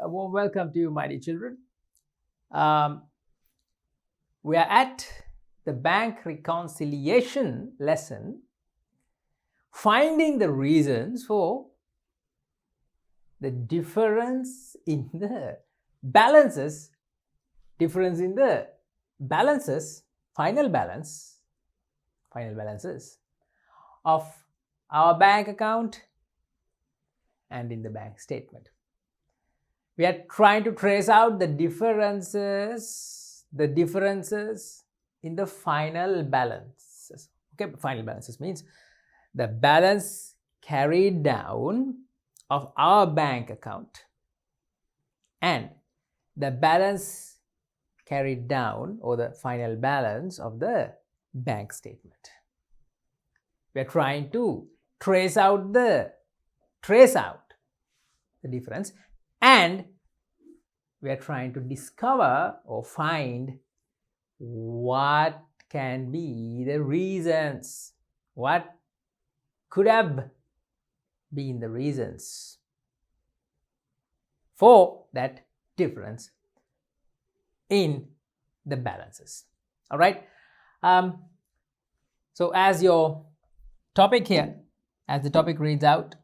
A warm welcome to you, my dear children. We are at the bank reconciliation lesson, finding the reasons for the difference in the balances, final balances of our bank account and in the bank statement. We are trying to trace out the differences in the final balances. Okay, final balances means the balance carried down of our bank account and the balance carried down, or the final balance of the bank statement. We are trying to trace out the difference, and we are trying to discover or find what can be the reasons, what could have been the reasons for that difference in the balances. All right. So as your topic here, as the topic reads out,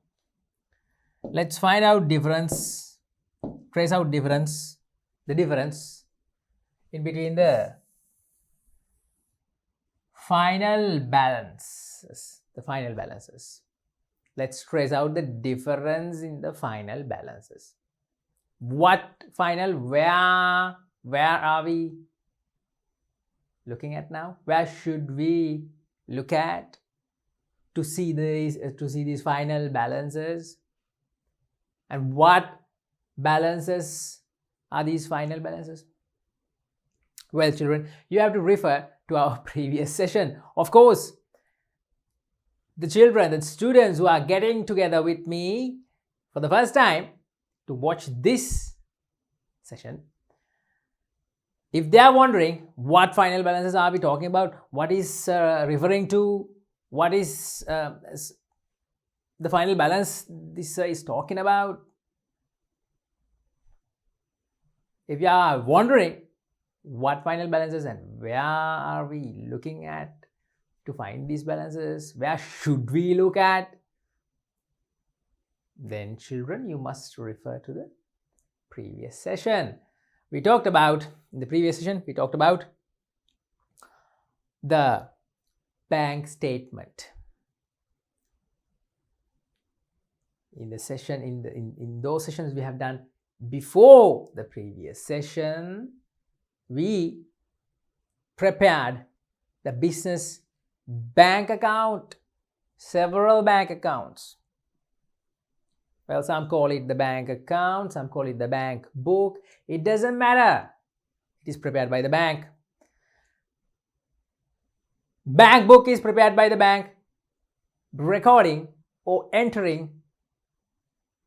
let's find out trace out the difference in between the final balances. Let's trace out the difference in the final balances. What final? Where are we looking at now? Where should we look at to see these final balances? And what balances are these final balances? Well, children, you have to refer to our previous session. Of course, the students who are getting together with me for the first time to watch this session, if they are wondering what final balances are we talking about, what is referring to, what is the final balance this is talking about, if you are wondering what final balances and where are we looking at to find these balances, where should we look at, then children, you must refer to the previous session. In the previous session, we talked about the bank statement. In those sessions we have done before the previous session, we prepared the business bank account, several bank accounts. Well, some call it the bank account, some call it the bank book. It doesn't matter. It is prepared by the bank. Bank book is prepared by the bank, recording or entering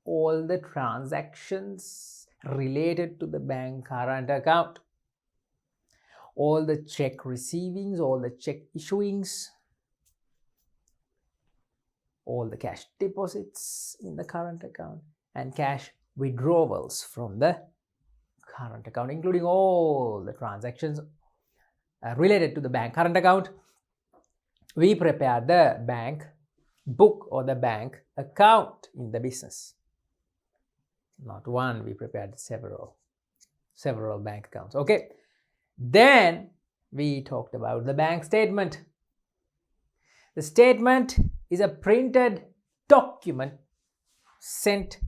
all the transactions related to the bank current account, all the check receivings, all the check issuings, all the cash deposits in the current account, and cash withdrawals from the current account, including all the transactions related to the bank current account. We prepare the bank book or the bank account in the business. Not one, we prepared several bank accounts. Okay. Then we talked about the bank statement. The statement is a printed document sent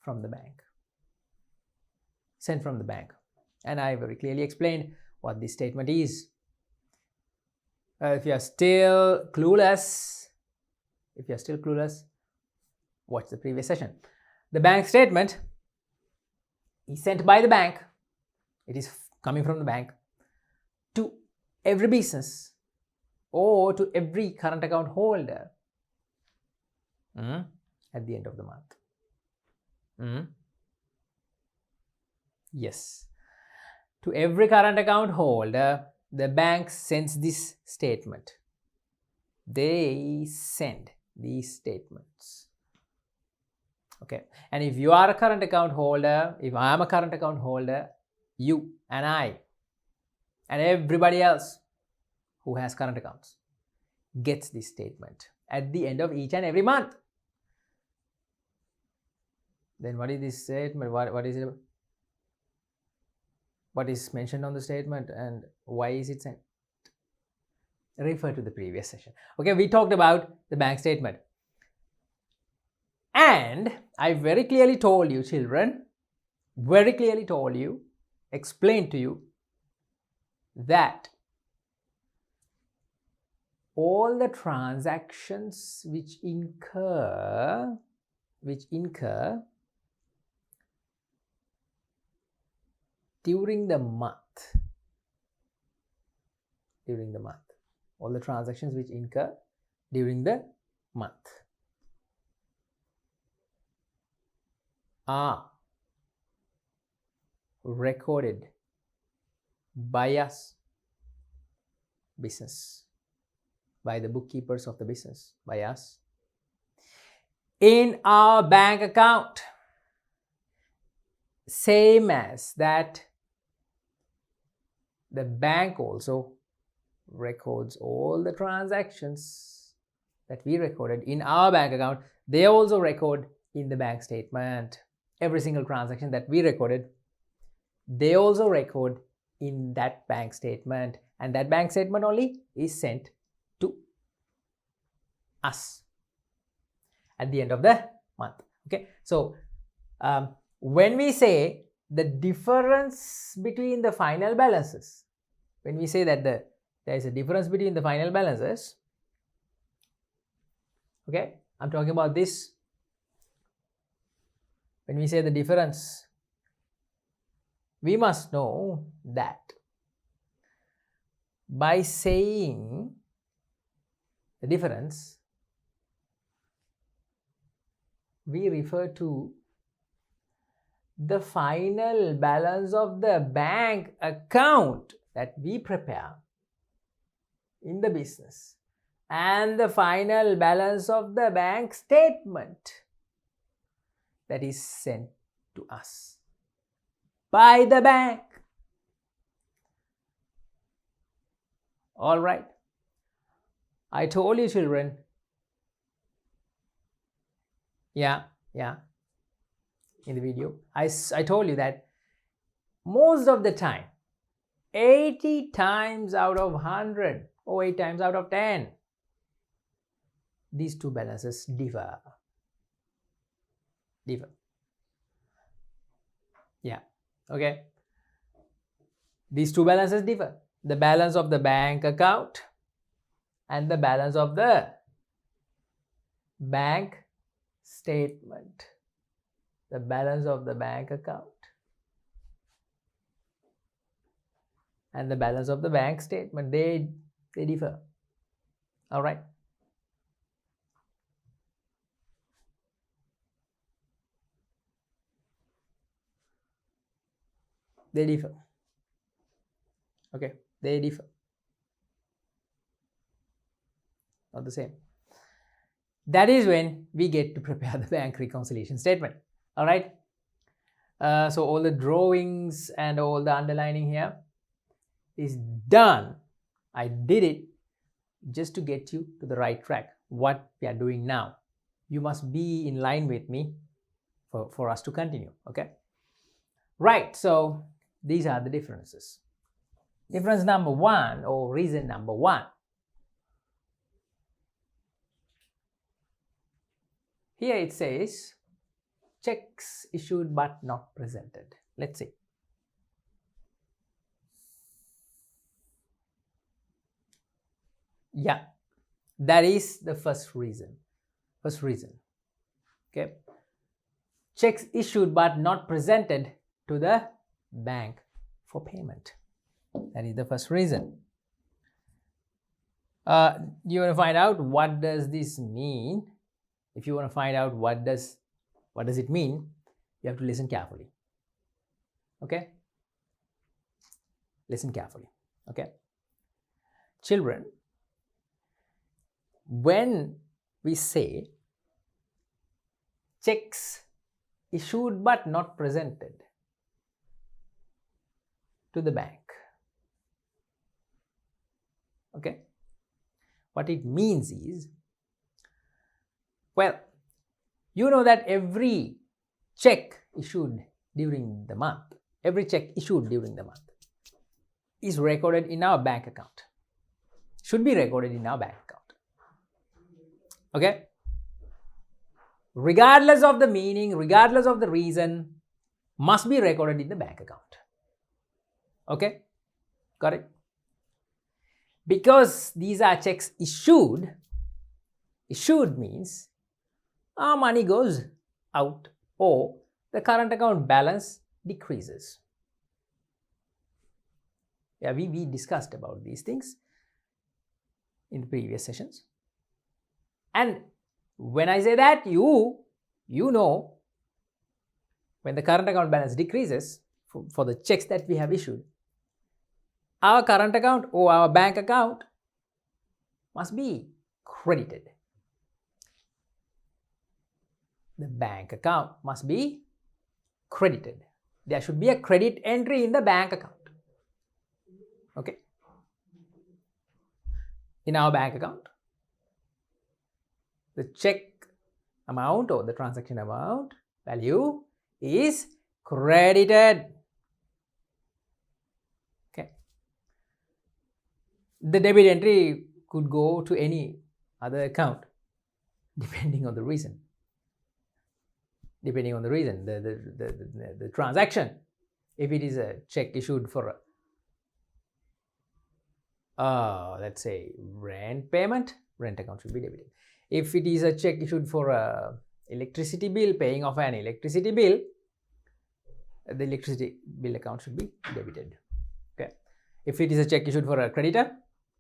from the bank. And I very clearly explained what this statement is. If you are still clueless, watch the previous session. The bank statement is sent by the bank. It is coming from the bank to every business or to every current account holder at the end of the month. Yes. To every current account holder, the bank sends this statement. They send these statements. Okay, and if you are a current account holder, if I am a current account holder, you and I and everybody else who has current accounts gets this statement at the end of each and every month. Then what is this statement? What is it? What is mentioned on the statement and why is it sent? Refer to the previous session. Okay, we talked about the bank statement. And I very clearly told you, children, explained to you that all the transactions which incur during the month, all the transactions which incur during the month are recorded by us, business, by the bookkeepers of the business, by us, in our bank account, same as that the bank also records all the transactions that we recorded in our bank account. They also record in the bank statement. Every single transaction that we recorded, they also record in that bank statement, and that bank statement only is sent to us at the end of the month. Okay, so when we say the difference between the final balances, when we say that there is a difference between the final balances, okay, I'm talking about this. When we say the difference, we must know that by saying the difference, we refer to the final balance of the bank account that we prepare in the business and the final balance of the bank statement that is sent to us by the bank. All right. I told you, children. Yeah. In the video, I told you that most of the time, 80 times out of 100 or 8 times out of 10, these two balances differ. Yeah, okay. These two balances differ. The balance of the bank account and the balance of the bank statement. The balance of the bank account and the balance of the bank statement, they differ. All right. They differ. Okay, they differ. Not the same. That is when we get to prepare the bank reconciliation statement. All right. So all the drawings and all the underlining here is done. I did it just to get you to the right track. What we are doing now, you must be in line with me for us to continue. Okay. Right. So these are the differences. Difference number one, or reason number one. Here it says checks issued but not presented. Let's see. Yeah, that is the first reason. Okay. Checks issued but not presented to the bank for payment. That is the first reason. You want to find out what does this mean? If you want to find out what does it mean, you have to listen carefully. Okay? Listen carefully. Okay? Children, when we say checks issued but not presented to the bank. Okay, what it means is, well, you know that every check issued during the month, is recorded in our bank account, should be recorded in our bank account. Okay, regardless of the meaning, regardless of the reason, must be recorded in the bank account. Okay, got it? Because these are checks issued means our money goes out or the current account balance decreases. Yeah, we discussed about these things in the previous sessions. And when I say that, you know, when the current account balance decreases for the checks that we have issued, our current account or our bank account must be credited. The bank account must be credited. There should be a credit entry in the bank account. Okay. In our bank account, the check amount or the transaction amount value is credited. Okay. The debit entry could go to any other account depending on the reason. The transaction. If it is a check issued for let's say rent payment, rent account should be debited. If it is a check issued for a electricity bill, paying off an electricity bill, the electricity bill account should be debited. Okay. If it is a check issued for a creditor,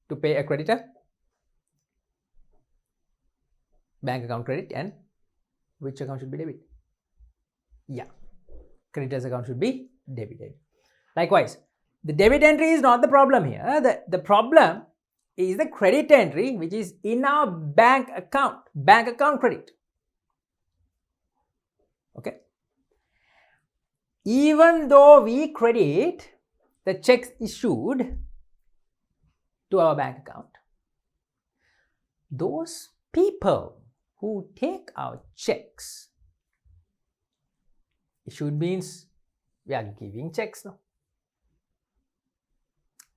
to pay a creditor, bank account credit, and which account should be debited? Yeah, creditor's account should be debited. Likewise, the debit entry is not the problem here. The problem is the credit entry, which is in our bank account credit. Okay. Even though we credit the checks issued to our bank account, those people who take our checks, issued means we are giving checks now.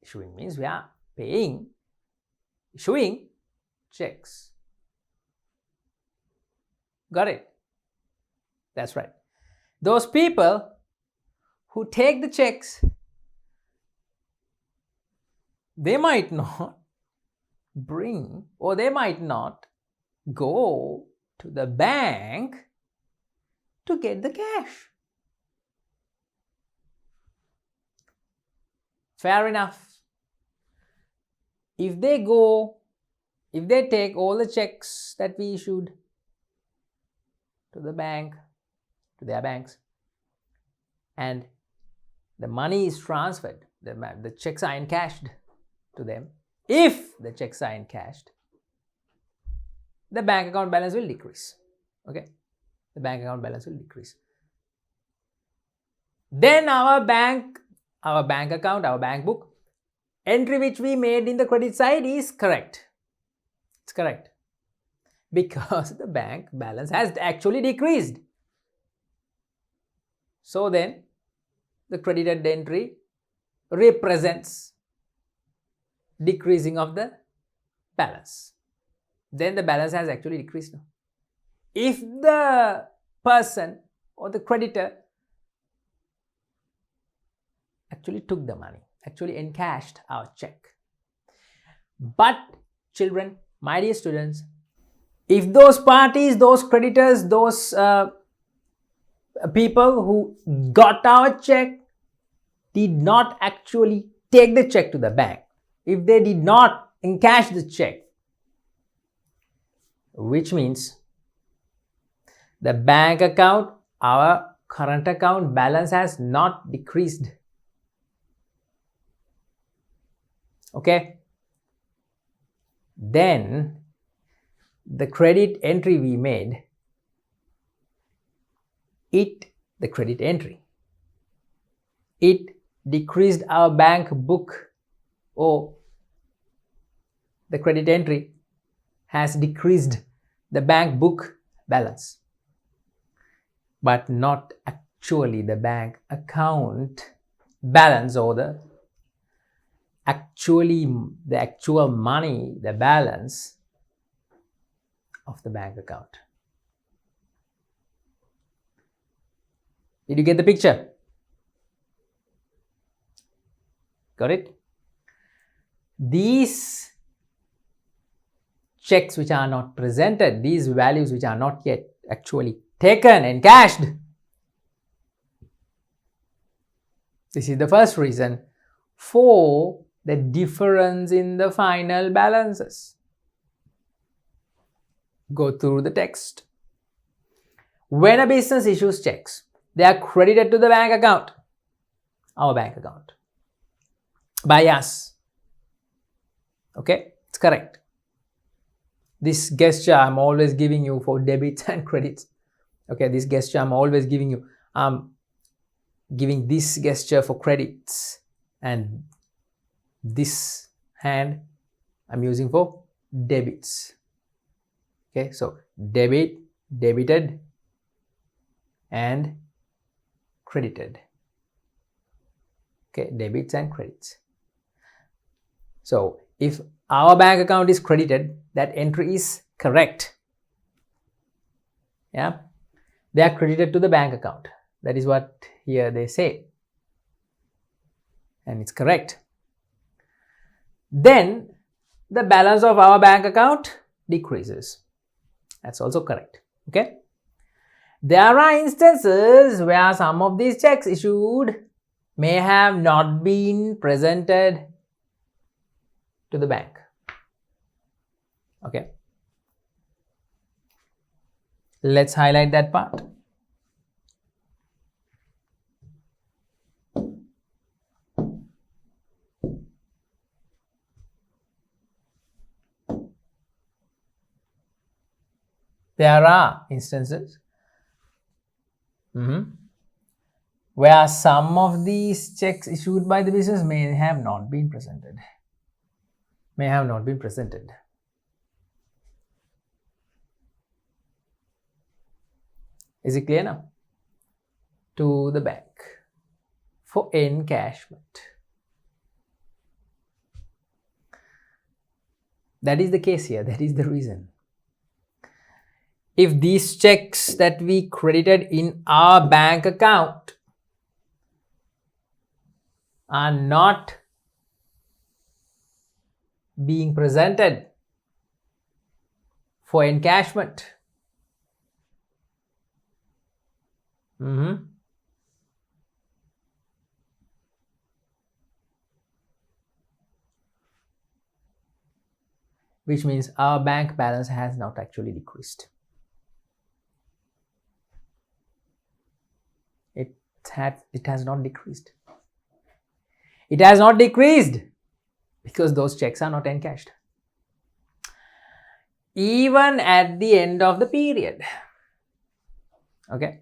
Issuing means we are issuing checks. Got it? That's right. Those people who take the checks, they might not bring, or they might not go to the bank to get the cash. Fair enough. If they take all the checks that we issued to the bank, to their banks, and the money is transferred, the checks are encashed to them, if the checks are encashed, the bank account balance will decrease. Okay, the bank account balance will decrease. Then our bank account, our bank book entry which we made in the credit side is correct. It's correct because the bank balance has actually decreased. So then the credited entry represents decreasing of the balance. Then the balance has actually decreased now. If the person or the creditor actually took the money, actually encashed our check. But children, my dear students, if those parties, those creditors, those people who got our check did not actually take the check to the bank, if they did not encash the check, which means the bank account, our current account balance has not decreased. Okay, then the credit entry we made the credit entry. It decreased our bank book, or the credit entry has decreased the bank book balance, but not actually the bank account balance, or the actual money, the balance of the bank account. Did you get the picture? Got it? These checks which are not presented, these values which are not yet actually taken and cashed, this is the first reason for the difference in the final balances. Go through the text. When a business issues checks, they are credited to the bank account, our bank account, by us. Okay, it's correct. This gesture I'm always giving you for debits and credits. Okay, this gesture I'm always giving you. I'm giving this gesture for credits, and this hand I'm using for debits. Okay, so debit, debited, and credited. Okay, debits and credits. So if our bank account is credited, that entry is correct. Yeah, they are credited to the bank account. That is what here they say, and it's correct. Then the balance of our bank account decreases. That's also correct. Okay. There are instances where some of these checks issued may have not been presented to the bank. Okay. Let's highlight that part. There are instances where some of these checks issued by the business may have not been presented. Is it clear now? To the bank for encashment. That is the case here. That is the reason. If these checks that we credited in our bank account are not being presented for encashment, which means our bank balance has not actually decreased. It has not decreased. It has not decreased because those checks are not encashed. Even at the end of the period. Okay.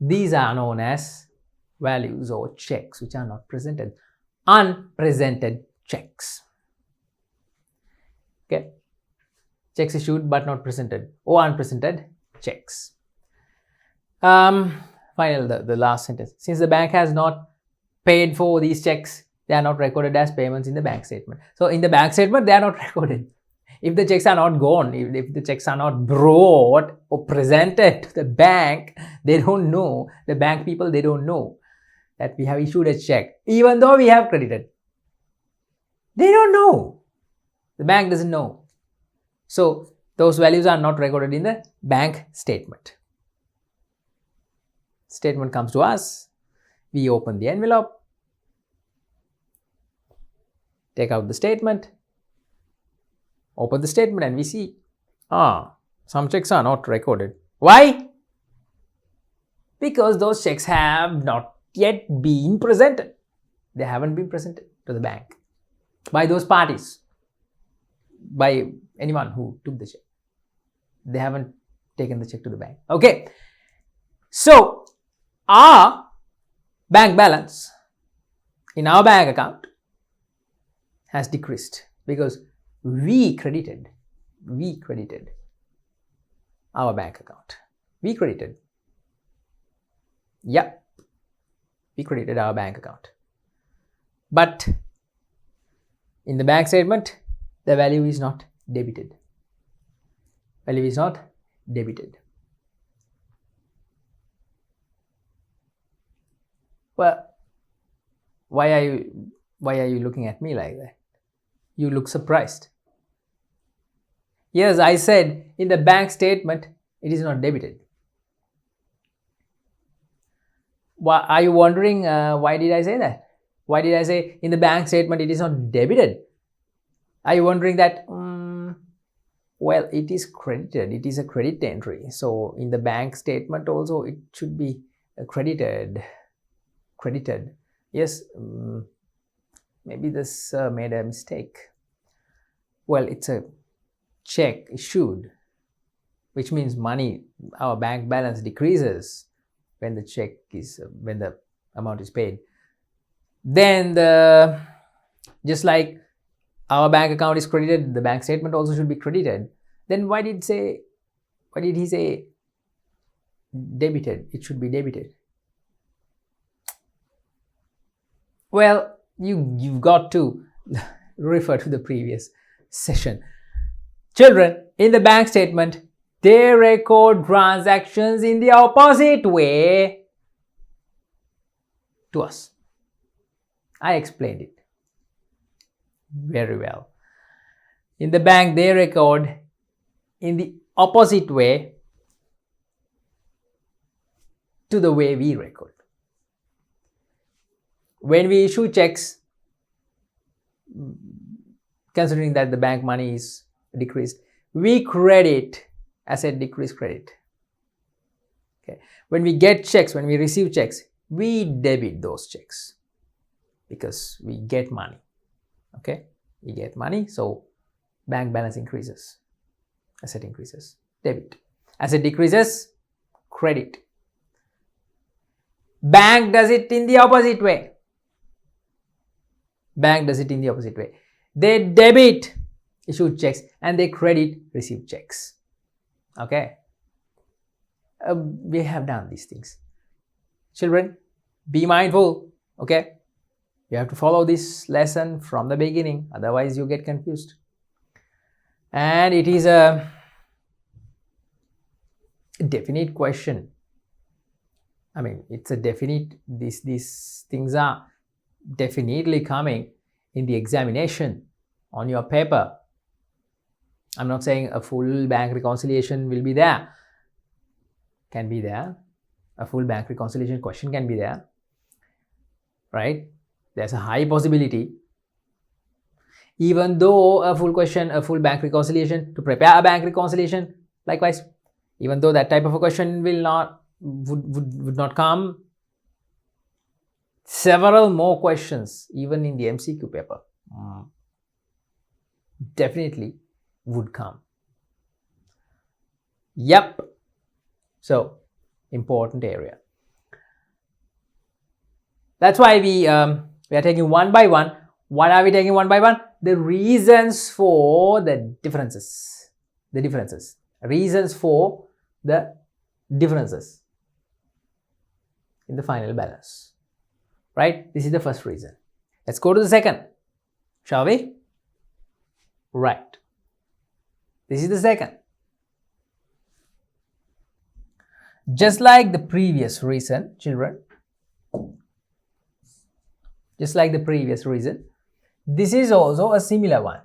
These are known as values or checks which are not presented. Unpresented checks. Okay. Checks issued but not presented, or unpresented checks. Final, the last sentence. Since the bank has not paid for these checks, they are not recorded as payments in the bank statement. So in the bank statement, they are not recorded. If the checks are not gone, if the checks are not brought or presented to the bank, they don't know. The bank people, they don't know that we have issued a check, even though we have credited. They don't know. The bank doesn't know. So those values are not recorded in the bank statement. Statement comes to us. We open the envelope, take out the statement, open the statement, and we see, some checks are not recorded. Why? Because those checks have not yet been presented. They haven't been presented to the bank by those parties, by anyone who took the check. They haven't taken the check to the bank. Okay. So our bank balance in our bank account has decreased because we credited our bank account. We credited our bank account. But in the bank statement, the value is not debited. Well, why are you looking at me like that? You look surprised. Yes, I said in the bank statement it is not debited. Why are you wondering why did I say that? Why did I say in the bank statement it is not debited? Are you wondering that? Well, it is credited. It is a credit entry. So in the bank statement also it should be credited. Yes, maybe this made a mistake. Well, it's a check issued, which means money, our bank balance decreases when when the amount is paid. Then just like our bank account is credited, the bank statement also should be credited. Then why did he say debited? It should be debited. Well, you've got to refer to the previous session. Children, in the bank statement, they record transactions in the opposite way to us. I explained it very well. In the bank, they record in the opposite way to the way we record. When we issue checks, considering that the bank money is decreased, we credit asset decrease credit. Okay. When we get checks, when we receive checks, we debit those checks because we get money. Okay, we get money, so bank balance increases, asset increases, debit. Asset decreases, credit. Bank does it in the opposite way. They debit issued checks and they credit received checks. Okay, we have done these things. Children, be mindful. Okay, you have to follow this lesson from the beginning, otherwise you get confused. And it is a definite question. I mean, it's a definite, these things are definitely coming in the examination on your paper. I'm not saying a full bank reconciliation will be there. Can be there. A full bank reconciliation question can be there. Right? There's a high possibility. Even though a full bank reconciliation, to prepare a bank reconciliation, likewise, even though that type of a question would not come, several more questions, even in the MCQ paper, definitely would come. Yep. So, important area. That's why we are taking one by one. What are we taking one by one? The reasons for the differences. Reasons for the differences in the final balance. Right? This is the first reason. Let's go to the second. Shall we? Right. This is the second. Just like the previous reason, children, this is also a similar one.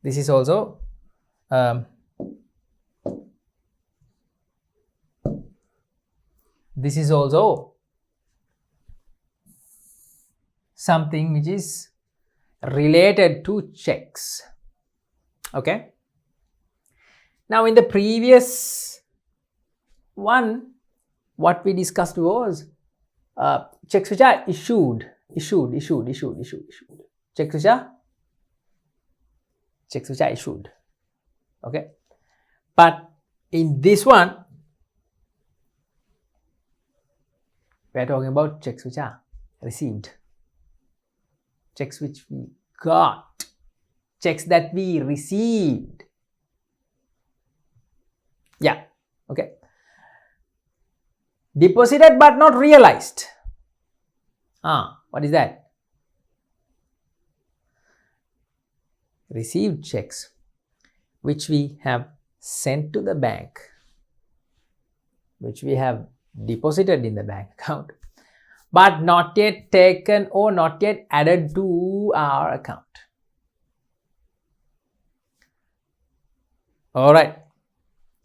This is also something which is related to checks. Okay. Now, in the previous one, what we discussed was checks which are issued. Checks which are issued. Okay. But in this one, We are talking about checks which are received, checks which we got, checks that we received. Yeah, okay. Deposited but not realized. What is that? Received checks which we have sent to the bank, which we have deposited in the bank account, but not yet taken or not yet added to our account. All right,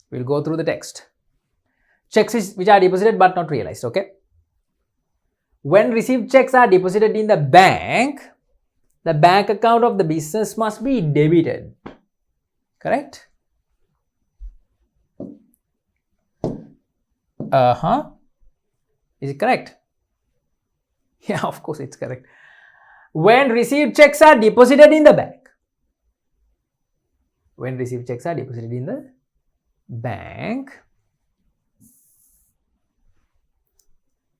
we'll go through the text. Checks which are deposited but not realized. Okay. When received checks are deposited in the bank account of the business must be debited. Correct? Is it correct? Yeah, of course it's correct. When received checks are deposited in the bank. When received checks are deposited in the bank,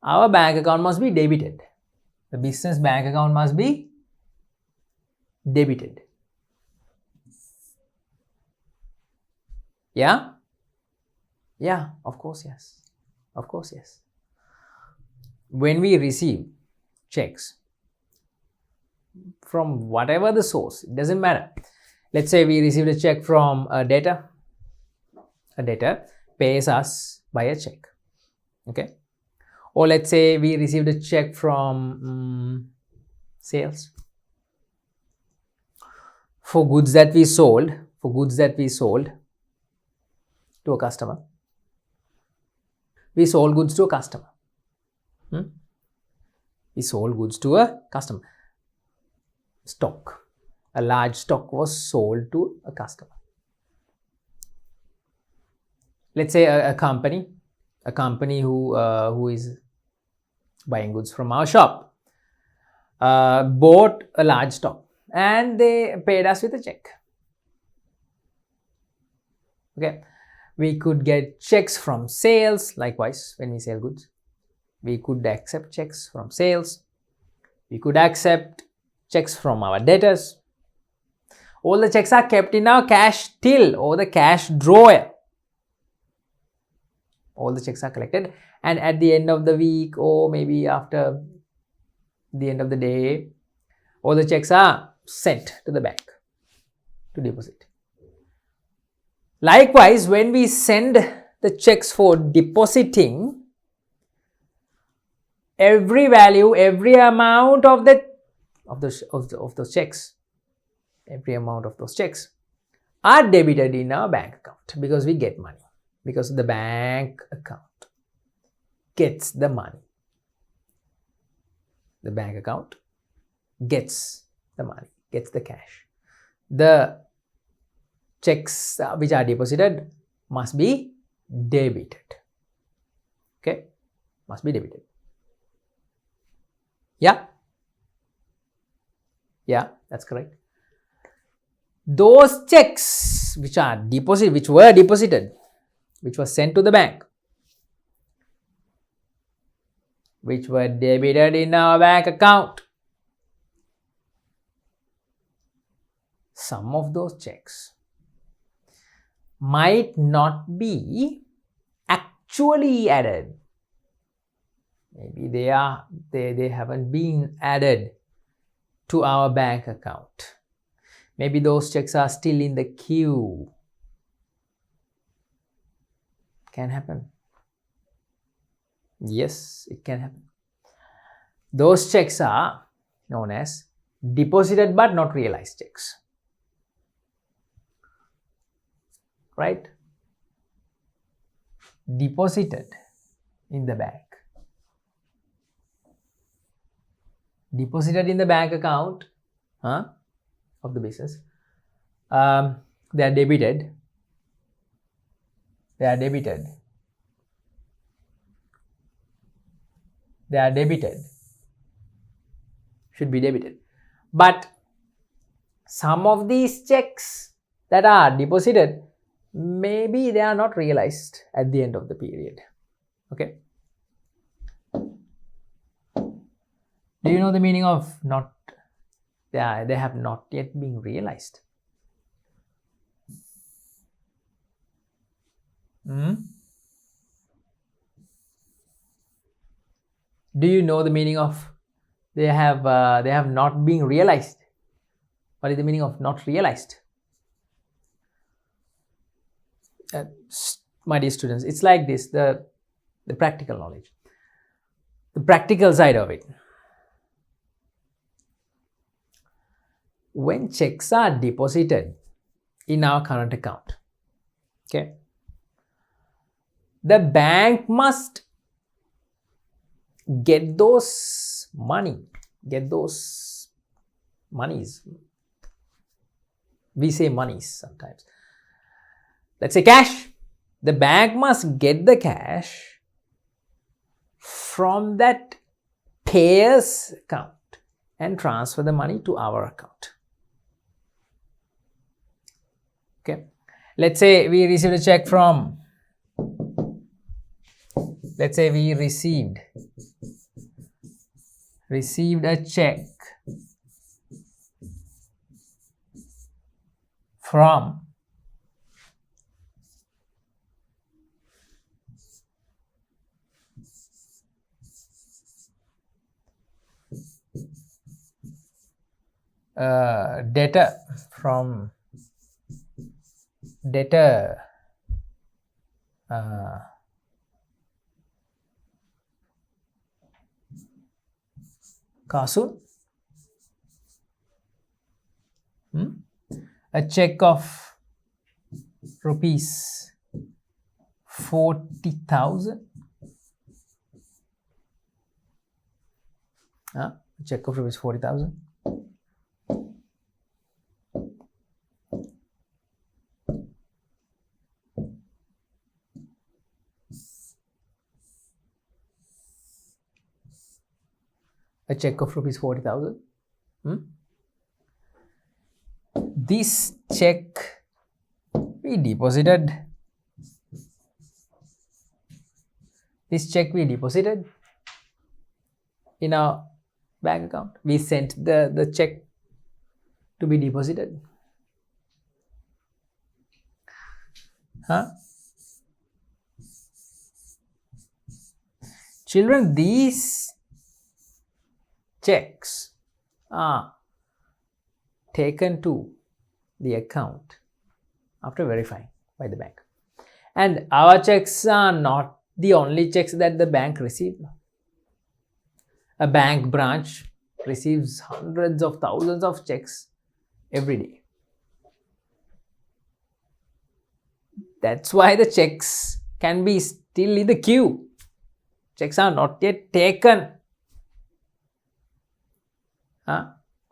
our bank account must be debited. The business bank account must be debited. Yeah? Yeah, of course, yes. Of course, yes. When we receive checks from whatever the source, it doesn't matter. Let's say we received a check from a debtor. A debtor pays us by a check. Okay. Or let's say we received a check from sales for goods that we sold, to a customer. We sold goods to a customer. We sold goods to a customer. Stock. A large stock was sold to a customer. Let's say a company who is buying goods from our shop bought a large stock and they paid us with a check. Okay. We could get checks from sales. Likewise, when we sell goods, we could accept checks from sales. We could accept checks from our debtors. All the checks are kept in our cash till or the cash drawer. All the checks are collected, and at the end of the week or maybe after the end of the day, all the checks are sent to the bank to deposit. Likewise, when we send the checks for depositing, every value, every amount of those checks, every amount of those checks are debited in our bank account because we get money. Because the bank account gets the money. The bank account gets the money, gets the cash. The checks which are deposited must be debited. Okay? Must be debited. Yeah? Yeah, that's correct. Those checks which are deposited, which were deposited, which was sent to the bank, which were debited in our bank account, some of those checks might not be actually added. Maybe they haven't been added to our bank account. Maybe those checks are still in the queue. Can happen. Yes, it can happen. Those checks are known as deposited but not realized checks. Right? Deposited in the bank. Deposited in the bank account of the business. They are debited. They are debited. They are debited. Should be debited. But some of these checks that are deposited, maybe they are not realized at the end of the period. Okay. Do you know the meaning of not? Yeah, they have not yet been realized. Do you know the meaning of they have not been realized? What is the meaning of not realized? My dear students, it's like this, the practical knowledge, the practical side of it. When checks are deposited in our current account, okay, the bank must get those monies. We say monies sometimes. Let's say cash. The bank must get the cash from that payer's account and transfer the money to our account. Okay. Let's say we received a check from, let's say we received a check from debtor Kasun, a check of rupees 40,000. A check of rupees 40,000. A check of rupees 40,000. This check we deposited. In our bank account. We sent the check to be deposited. Children, these checks are taken to the account after verifying by the bank. And our checks are not the only checks that the bank receives. A bank branch receives hundreds of thousands of checks every day. That's why the checks can be still in the queue. Checks are not yet taken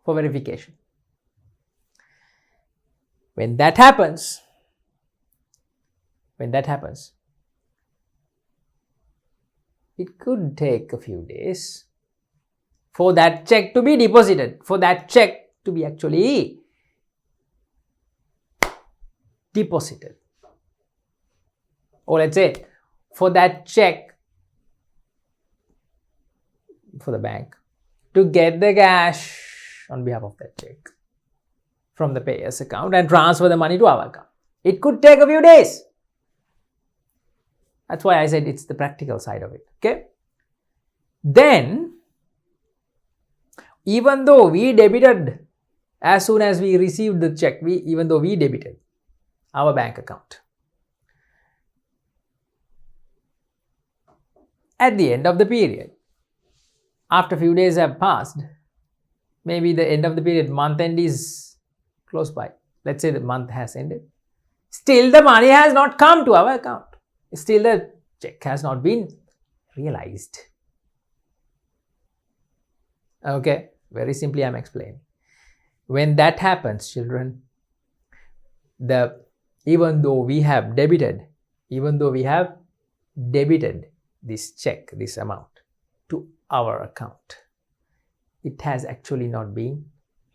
for verification. When that happens, it could take a few days for that check to be deposited, for that check to be actually deposited. Or let's say, for that check, for the bank to get the cash on behalf of that check from the payer's account and transfer the money to our account. It could take a few days. That's why I said it's the practical side of it. Okay. Then, even though we debited, as soon as we received the check, even though we debited our bank account, at the end of the period, after a few days have passed, maybe the end of the period, month end is close by. Let's say the month has ended. Still the money has not come to our account. Still the check has not been realized. Okay, very simply I'm explaining. When that happens, children, even though we have debited this check, this amount to our account, it has actually not been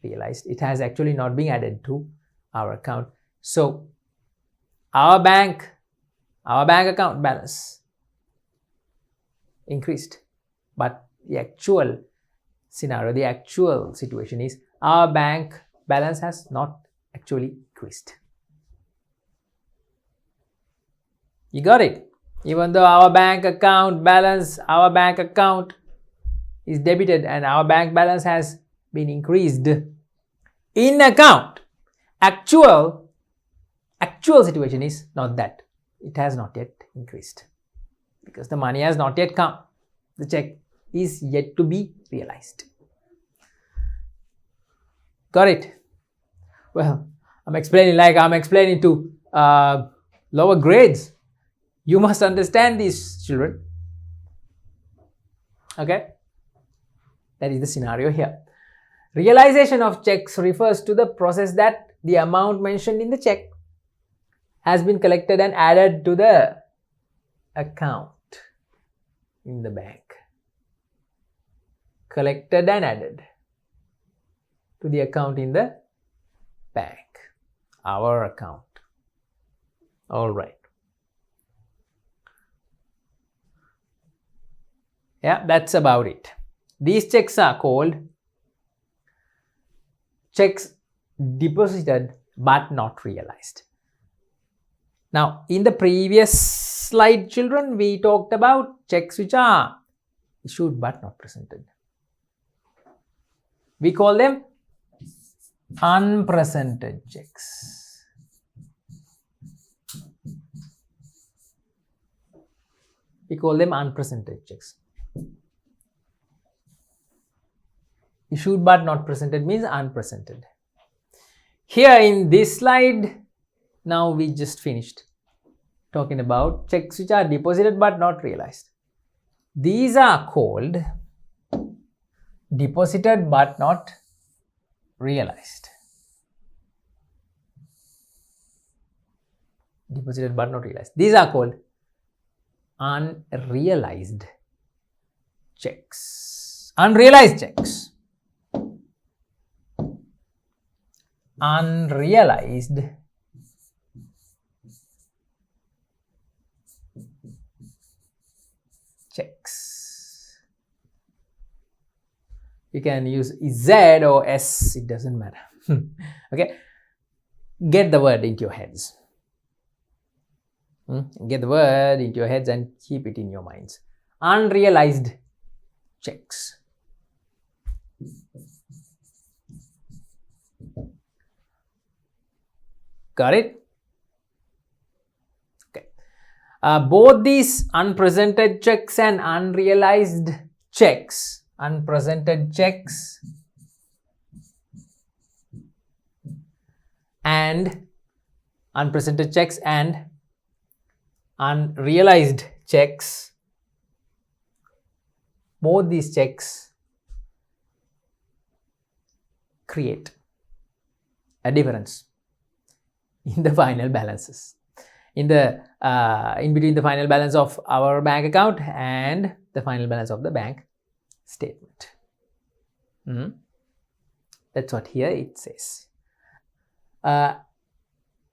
realized. It has actually not been added to our account. So our bank account balance increased, but the actual scenario, the actual situation is our bank balance has not actually increased. You got it? Even though our bank account balance, our bank account is debited and our bank balance has been increased in account, actual situation is not that. It has not yet increased because the money has not yet come. The check is yet to be realized. Got it? Well, I'm explaining like I'm explaining to lower grades. You must understand these, children. Okay? That is the scenario here. Realization of checks refers to the process that the amount mentioned in the check has been collected and added to the account in the bank. Collected and added to the account in the bank. Our account. All right. Yeah, that's about it. These checks are called checks deposited but not realized. Now, in the previous slide, children, we talked about checks which are issued but not presented. We call them unpresented checks. We call them unpresented checks. Issued but not presented means unpresented. Here in this slide, now we just finished talking about checks which are deposited but not realized. These are called deposited but not realized. Deposited but not realized. These are called unrealized checks. Unrealized checks. Unrealized checks. You can use Z or S, it doesn't matter. Okay, get the word into your heads. Get the word into your heads and keep it in your minds. Unrealized checks. Got it? Okay. Both these unpresented checks and unrealized checks, unpresented checks and unpresented checks and unrealized checks, both these checks create a difference in the final balances, in between the final balance of our bank account and the final balance of the bank statement. That's what here it says.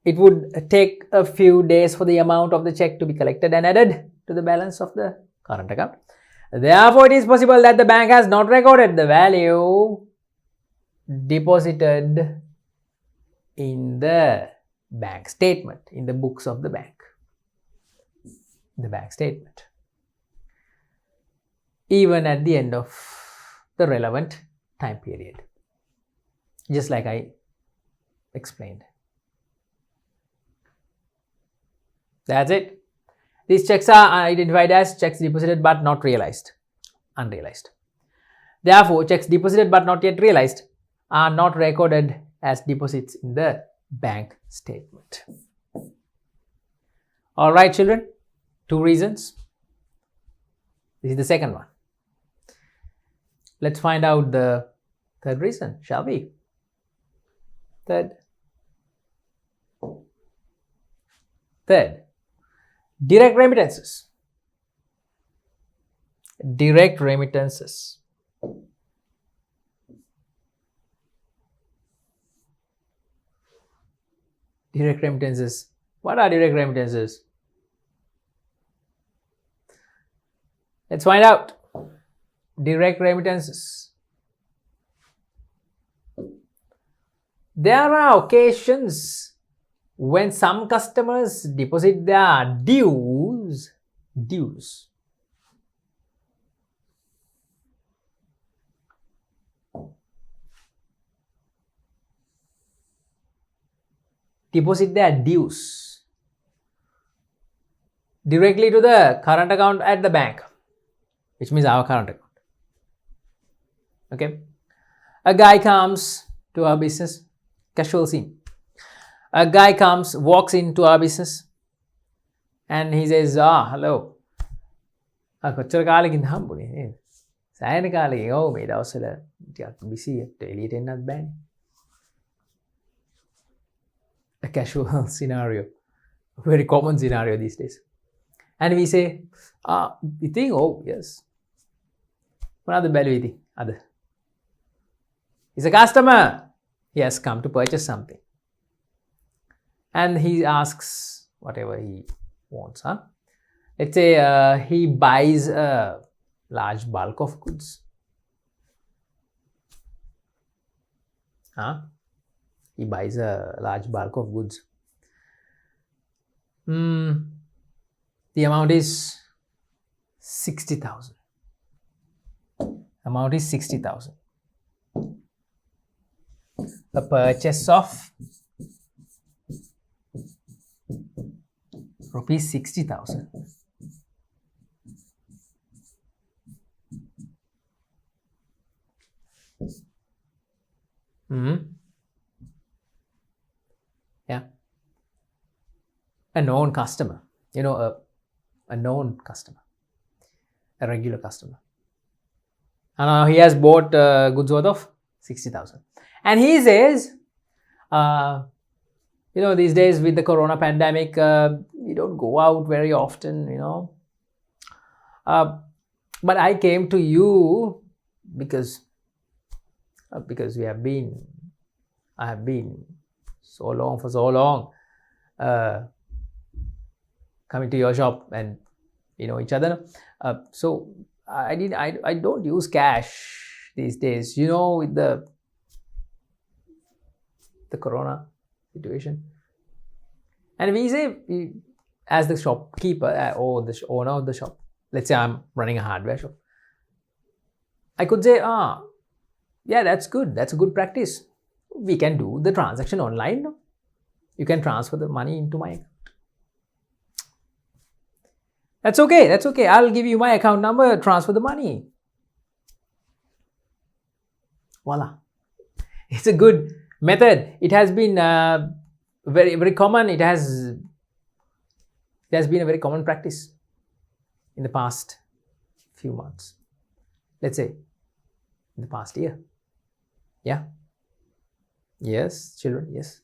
It would take a few days for the amount of the check to be collected and added to the balance of the current account. Therefore, it is possible that the bank has not recorded the value deposited in the bank statement, in the books of the bank, the bank statement, even at the end of the relevant time period, just like I explained. That's it. These checks are identified as checks deposited but not realized, unrealized. Therefore, checks deposited but not yet realized are not recorded as deposits in the bank statement. All right, children, 2 reasons. This is the second one. Let's find out the third reason, shall we? Third, direct remittances. Direct remittances. Direct remittances. What are direct remittances? Let's find out. Direct remittances. There are occasions when some customers deposit their dues. Deposit their dues directly to the current account at the bank, which means our current account. Okay, a guy comes to our business, casual scene. A guy walks into our business and he says, hello. කොච්චර කාලෙකින්ද හම්බුනේ නේද? සෑහෙන කාලෙකින්. ඔව් මේ දවස්වල ටිකක් busy එළියට එන්නත් බෑනේ. A casual scenario, a very common scenario these days. And we say, you think, oh yes. Another value other. He's a customer. He has come to purchase something. And he asks whatever he wants. Let's say he buys a large bulk of goods. He buys a large bulk of goods. The amount is 60,000. Amount is 60,000. A purchase of rupees 60,000. Yeah. A known customer. You know, a known customer. A regular customer. And he has bought goods worth of 60,000. And he says, you know, these days with the corona pandemic, we don't go out very often, you know. But I came to you because I have been for so long coming to your shop, and we know each other. So I don't use cash these days, you know, with the corona situation. And we say, as the shopkeeper or the owner of the shop, let's say I'm running a hardware shop, I could say, yeah, that's good. That's a good practice. We can do the transaction online. No? You can transfer the money into my account. That's okay. That's okay. I'll give you my account number, transfer the money. Voila. It's a good method. It has been very, very common. It has been a very common practice in the past few months. Let's say in the past year. Yeah. Yes, children, yes.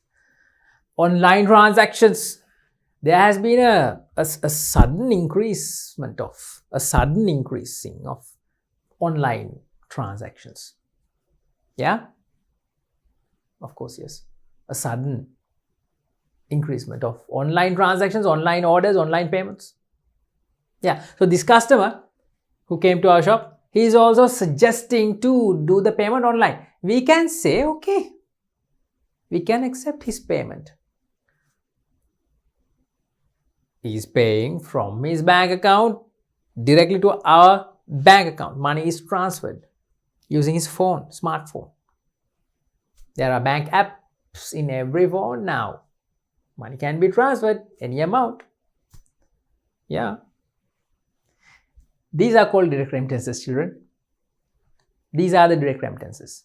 Online transactions. There has been a sudden increasing of online transactions. Yeah? Of course, yes. A sudden increasement of online transactions, online orders, online payments. Yeah. So this customer who came to our shop, he is also suggesting to do the payment online. We can say, okay, we can accept his payment. He is paying from his bank account directly to our bank account. Money is transferred using his phone, smartphone. There are bank apps in every phone now. Money can be transferred any amount. Yeah. These are called direct remittances, children. These are the direct remittances.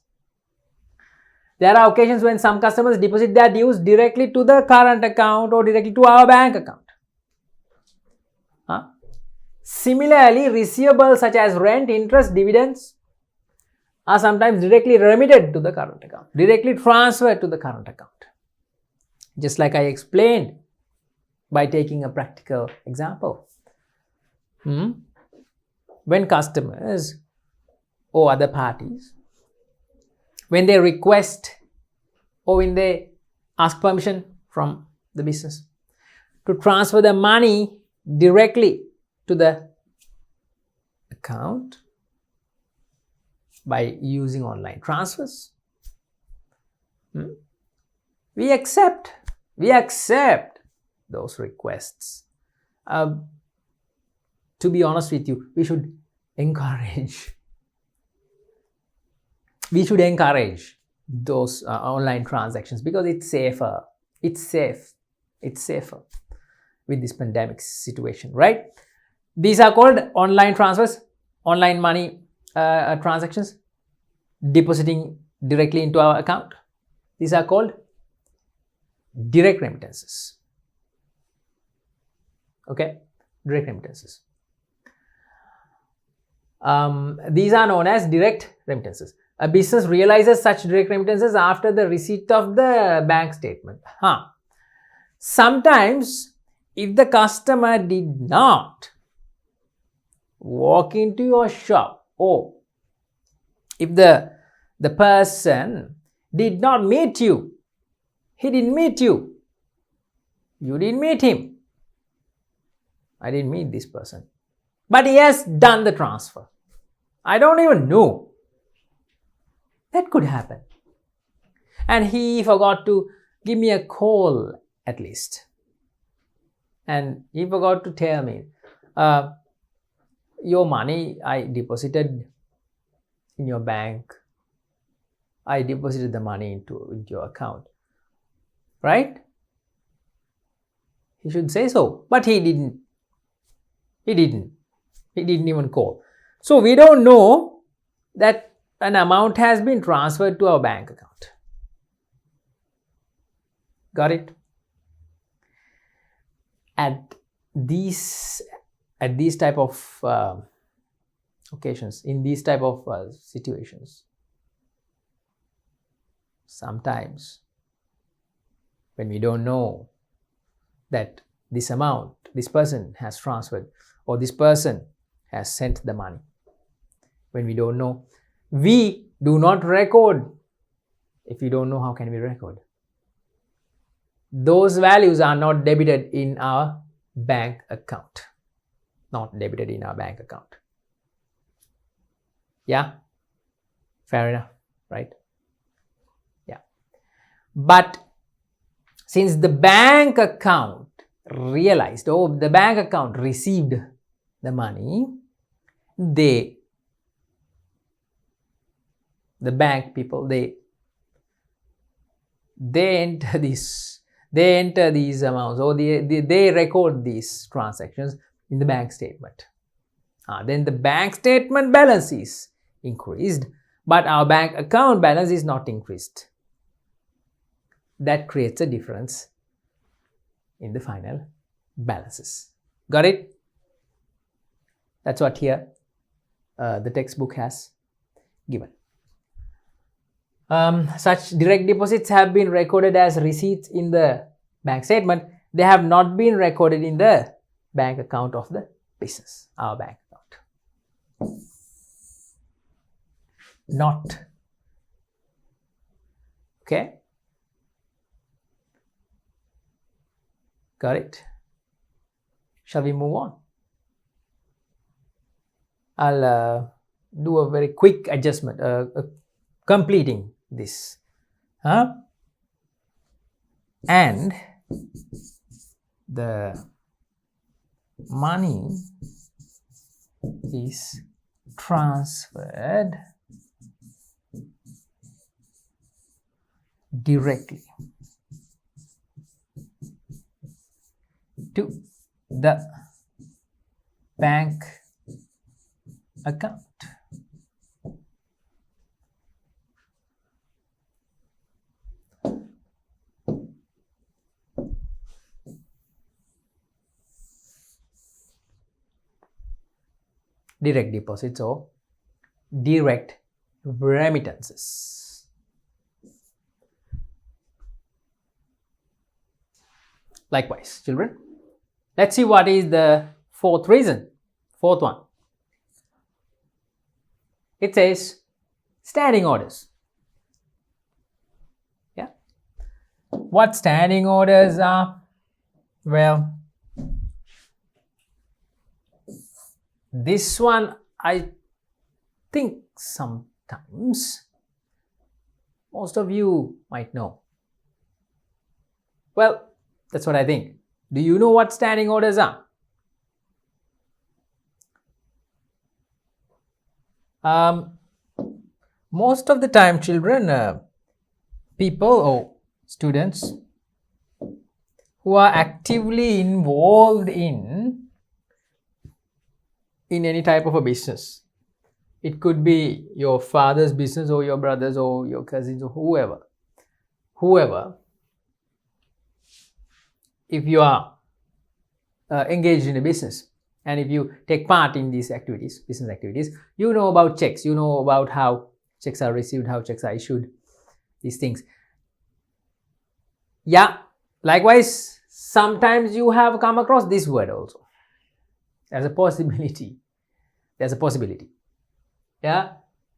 There are occasions when some customers deposit their dues directly to the current account or directly to our bank account. Similarly, receivables such as rent, interest, dividends are sometimes directly remitted to the current account, directly transferred to the current account. Just like I explained by taking a practical example. When customers or other parties, when they request or when they ask permission from the business to transfer the money directly to the account by using online transfers, We accept those requests. To be honest with you, we should encourage those online transactions because it's safer. It's safer with this pandemic situation, right? These are called online transfers, online money transactions, depositing directly into our account. These are called direct remittances. Okay, direct remittances. These are known as direct remittances. A business realizes such direct remittances after the receipt of the bank statement. Sometimes, if the customer did not walk into your shop, or if the person did not meet you, he didn't meet you, you didn't meet him, I didn't meet this person, but he has done the transfer. I don't even know. That could happen. And he forgot to give me a call at least. And he forgot to tell me, your money I deposited in your bank. I deposited the money into your account. Right? He should say so. But he didn't. He didn't even call. So we don't know that an amount has been transferred to our bank account. Got it? At these type of occasions, in these type of situations, sometimes when we don't know that this amount, this person has transferred or this person has sent the money, when we don't know, we do not record. If we don't know, how can we record? Those values are not debited in our bank account. Not debited in our bank account. Yeah? Fair enough, right? Yeah. But since the bank account realized, the bank account received the money, the bank people, they enter these amounts, or they record these transactions in the bank statement. Then the bank statement balance is increased, but our bank account balance is not increased. That creates a difference in the final balances. Got it? That's what here the textbook has given. Such direct deposits have been recorded as receipts in the bank statement. They have not been recorded in the bank account of the business, our bank account. Not. Okay? Got it? Shall we move on? I'll do a very quick adjustment, completing this. And the money is transferred directly to the bank account. Direct deposits or direct remittances. Likewise, children, let's see what is the fourth one. It says standing orders. Yeah. What standing orders are? Well, this one I think sometimes most of you might know. Well, that's what I think. Do you know what standing orders are? Most of the time, children, people or students who are actively involved in any type of a business. It could be your father's business or your brother's or your cousins or whoever. If you are engaged in a business and if you take part in these activities, business activities, you know about checks, you know about how checks are received, how checks are issued, these things. Yeah, likewise, sometimes you have come across this word also as a possibility. There's a possibility. Yeah,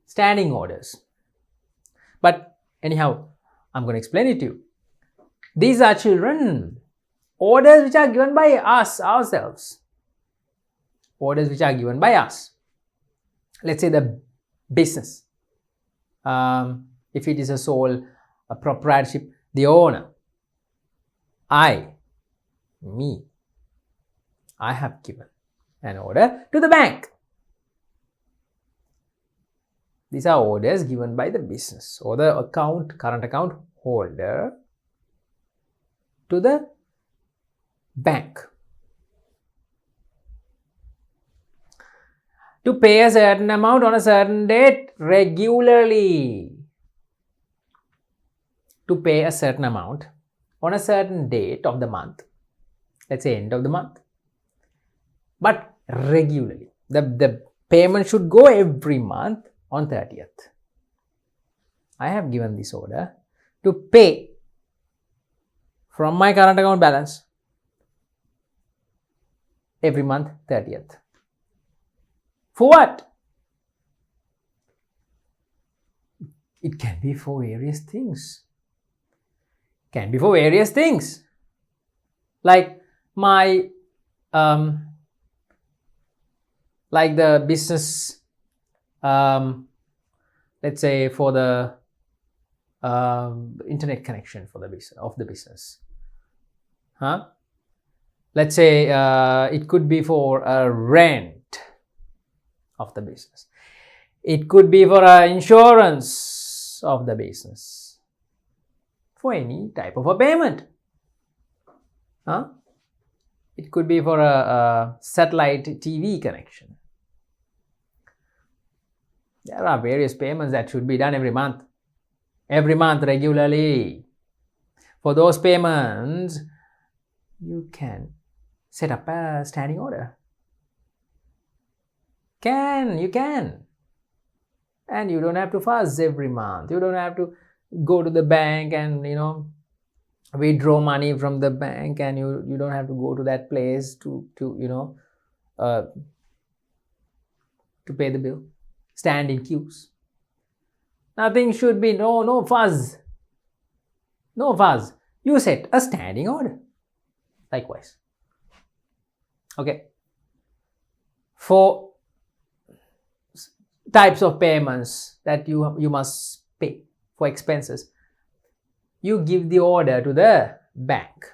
standing orders. But anyhow, I'm going to explain it to you. These are, children, orders which are given by us ourselves. Orders which are given by us. Let's say the business. If it is a sole proprietorship, the owner. I have given an order to the bank. These are orders given by the business or the current account holder to the bank to pay a certain amount on a certain date regularly. To pay a certain amount on a certain date of the month, let's say end of the month, but regularly. The payment should go every month on 30th. I have given this order to pay from my current account balance every month 30th. For what? It can be for various things. Can be for various things. Like my like the business, let's say for the internet connection for the business. Let's say it could be for a rent of the business. It could be for insurance of the business. For any type of a payment. It could be for a satellite TV connection. There are various payments that should be done every month regularly. For those payments, you can set up a standing order. You can. And you don't have to fuss every month. You don't have to go to the bank and, withdraw money from the bank, and you don't have to go to that place to pay the bill. Stand in queues. Nothing should be, no fuss. No fuss. You set a standing order. Likewise. Okay. For types of payments that you must pay for expenses, you give the order to the bank.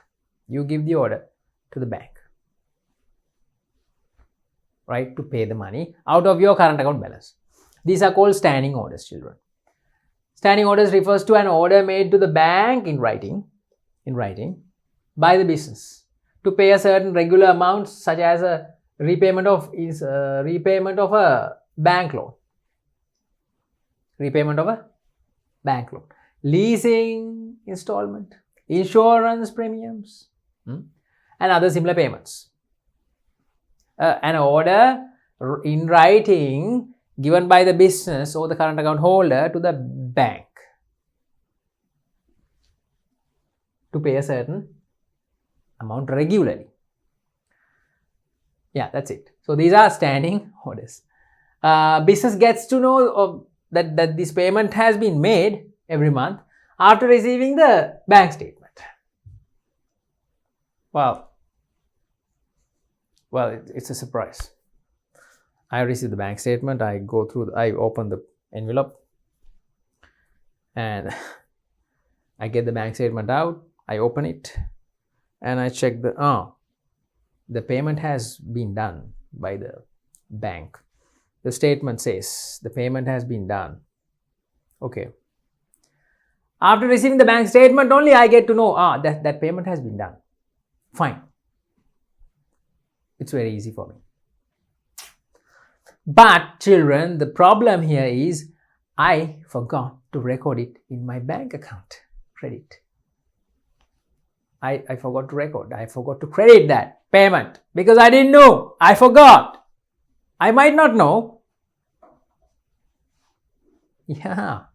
Right, to pay the money out of your current account balance. These are called standing orders, children. Standing orders refers to an order made to the bank in writing by the business to pay a certain regular amount, such as a repayment of a bank loan. Leasing installment, insurance premiums, and other similar payments. An order in writing given by the business or the current account holder to the bank to pay a certain amount regularly. Yeah, that's it. So these are standing orders. Business gets to know that this payment has been made every month after receiving the bank statement. Well, it's a surprise. I receive the bank statement, I open the envelope and I get the bank statement out. I open it and I check the payment has been done by the bank. The statement says the payment has been done. Okay. After receiving the bank statement only, I get to know that payment has been done. Fine. It's very easy for me. But children, the problem here is I forgot to record it in my bank account credit. I forgot to record. I forgot to credit that payment because I didn't know. I forgot. I might not know. Yeah.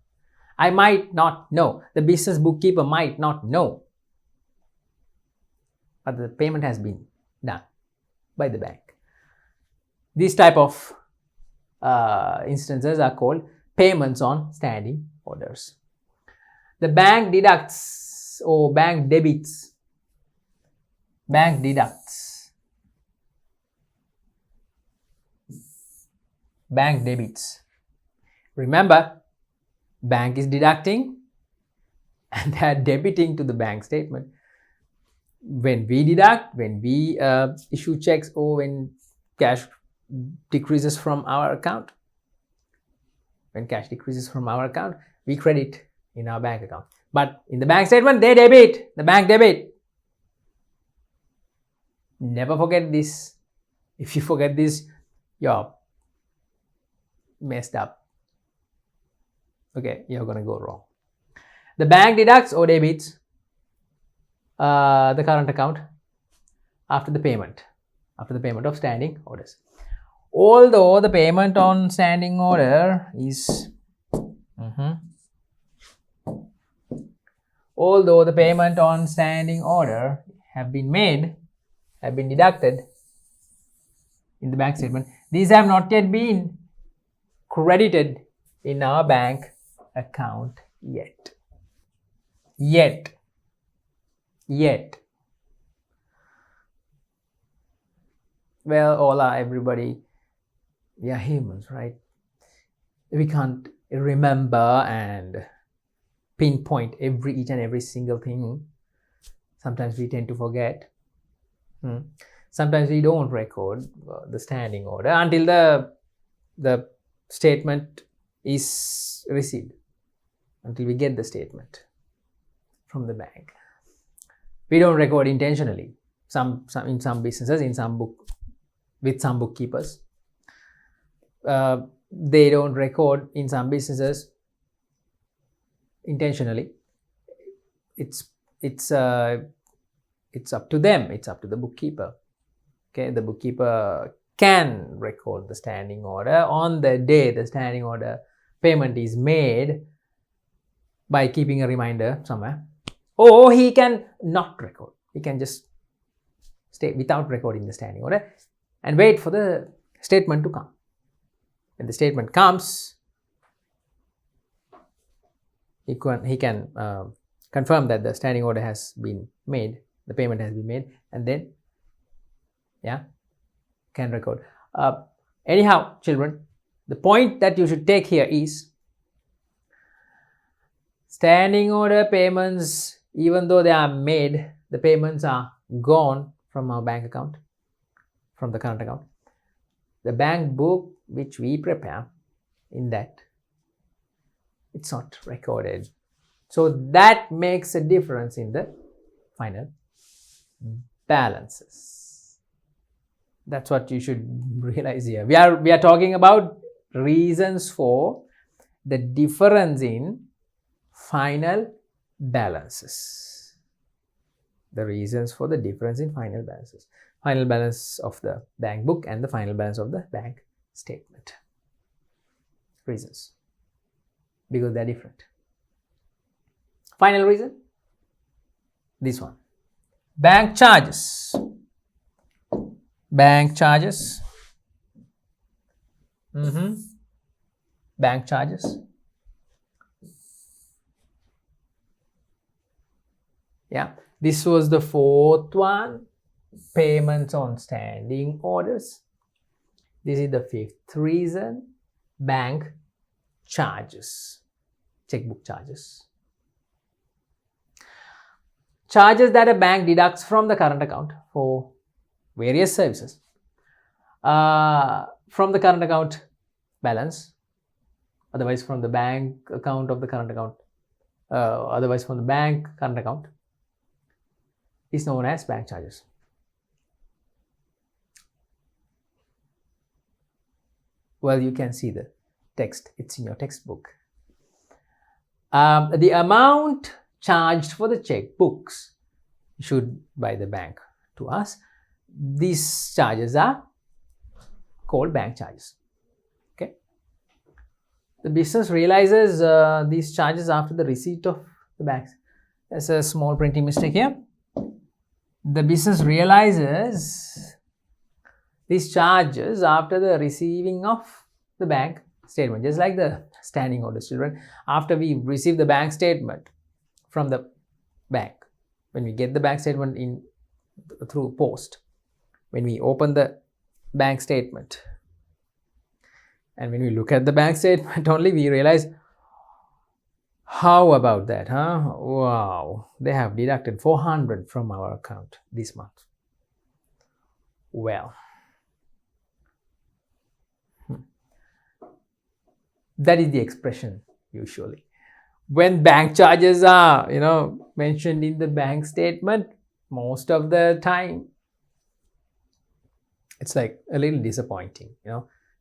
I might not know. The business bookkeeper might not know. But the payment has been done by the bank. These type of instances are called payments on standing orders. The bank deducts or bank debits. Bank deducts. Bank debits. Remember, bank is deducting and they are debiting to the bank statement. When we deduct, when we issue checks, or when cash decreases from our account, we credit in our bank account. But in the bank statement, they debit, the bank debit. Never forget this. If you forget this, you're messed up. Okay, you're gonna go wrong. The bank deducts or debits the current account after the payment of standing orders. Although the payment on standing order is although the payment on standing order have been deducted in the bank statement, these have not yet been credited in our bank account yet. Well, everybody, we are humans, right? We can't remember and pinpoint each and every single thing. Sometimes we tend to forget. Sometimes we don't record the standing order until the statement is received, until we get the statement from the bank. We don't record intentionally. Some in some businesses, with some bookkeepers, they don't record in some businesses intentionally. It's up to them. It's up to the bookkeeper. Okay, the bookkeeper can record the standing order on the day the standing order payment is made by keeping a reminder somewhere, or he can not record. He can just stay without recording the standing order and wait for the statement to come. When the statement comes, he can confirm that the standing order has been made, the payment has been made, and then can record. Anyhow, children, the point that you should take here is standing order payments, even though they are made, the payments are gone from our bank account, from the current account. The bank book which we prepare, in that, it's not recorded. So that makes a difference in the final balances. That's what you should realize here. We are talking about reasons for the difference in final balances. The reasons for the difference in final balances. Final balance of the bank book and the final balance of the bank statement. Reasons. Because they are different. Final reason? This one. Bank charges. Bank charges. Bank charges. Yeah, this was the fourth one. Payments on standing orders. This is the fifth reason. Bank charges. Checkbook charges. charges that a bank deducts from the current account for various services. From the current account balance, otherwise from the bank account of the current account, otherwise from the bank current account, is known as bank charges. Well, you can see the text, it's in your textbook. The amount charged for the checkbooks issued by the bank to us, these charges are called bank charges. Okay. The business realizes these charges after the receipt of the banks. There's a small printing mistake here. The business realizes these charges after the receiving of the bank statement, just like the standing orders, children. After we receive the bank statement from the bank, when we get the bank statement in through post, when we open the bank statement and when we look at the bank statement only, we realize, how about that, huh? Wow, they have deducted 400 from our account this month. Well, that is the expression usually. When bank charges are, mentioned in the bank statement, most of the time, it's like a little disappointing,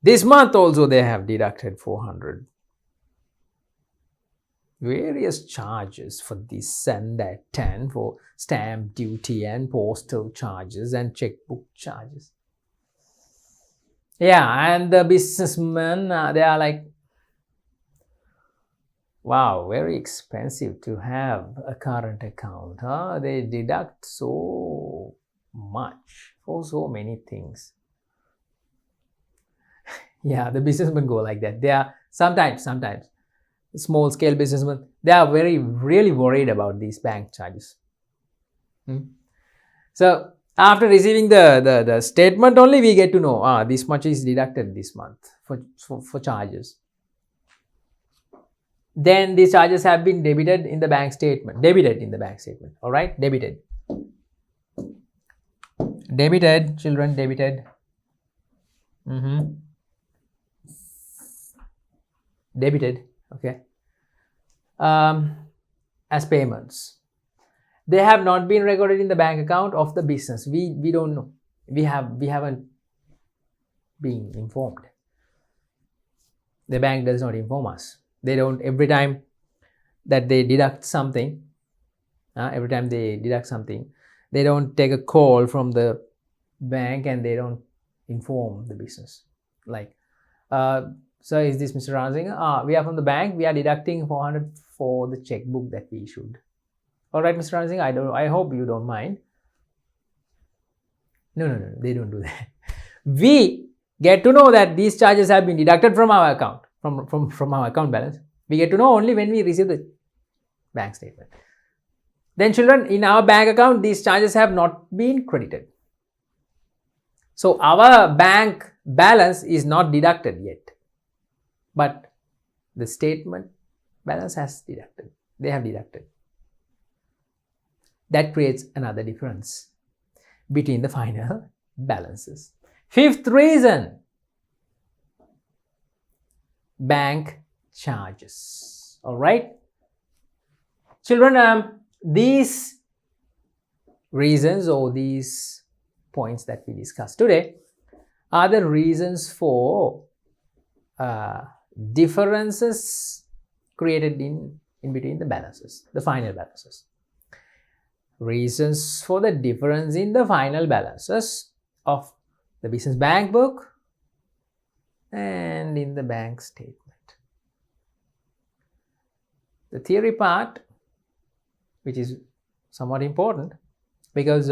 This month also they have deducted 400. Various charges for this and that, and for stamp duty and postal charges and checkbook charges. Yeah, and the businessmen, they are like, wow, very expensive to have a current account, huh? They deduct so much for so many things. Yeah, the businessmen go like that. They are sometimes small scale businessmen, they are really worried about these bank charges. So after receiving the statement only, we get to know, this much is deducted this month for charges. Then these charges have been debited in the bank statement. All right, debited, children, debited. Debited, okay, as payments. They have not been recorded in the bank account of the business. We don't know. We haven't been informed. The bank does not inform us. They don't, every time that they deduct something, they don't take a call from the bank and they don't inform the business. Like, so is this Mr. Ranasinghe? We are from the bank. We are deducting 400 for the checkbook that we issued. All right, Mr. Ranasinghe, I hope you don't mind. No, they don't do that. We get to know that these charges have been deducted from our account, from our account balance. We get to know only when we receive the bank statement. Then children, in our bank account, these charges have not been credited. So our bank balance is not deducted yet. But the statement balance has deducted. They have deducted. That creates another difference between the final balances. Fifth reason, bank charges. All right, children, these reasons or these points that we discussed today are the reasons for differences created in between the balances, the final balances. Reasons for the difference in the final balances of the business bank book and in the bank statement. The theory part, which is somewhat important, because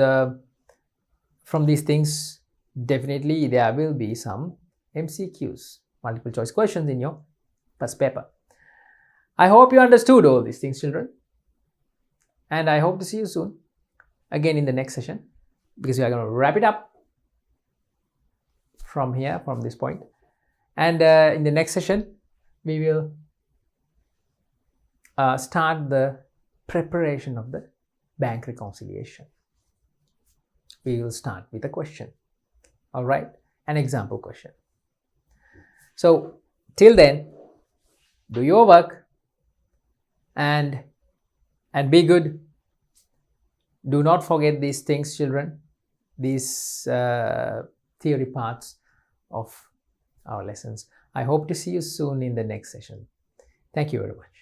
from these things definitely there will be some MCQs, multiple choice questions, in your first paper. I hope you understood all these things, children, and I hope to see you soon again in the next session, because we are going to wrap it up from here, from this point, and in the next session we will start the preparation of the bank reconciliation. We will start with a question. All right, an example question. So till then, do your work and be good. Do not forget these things, children, these theory parts of our lessons. I hope to see you soon in the next session. Thank you very much.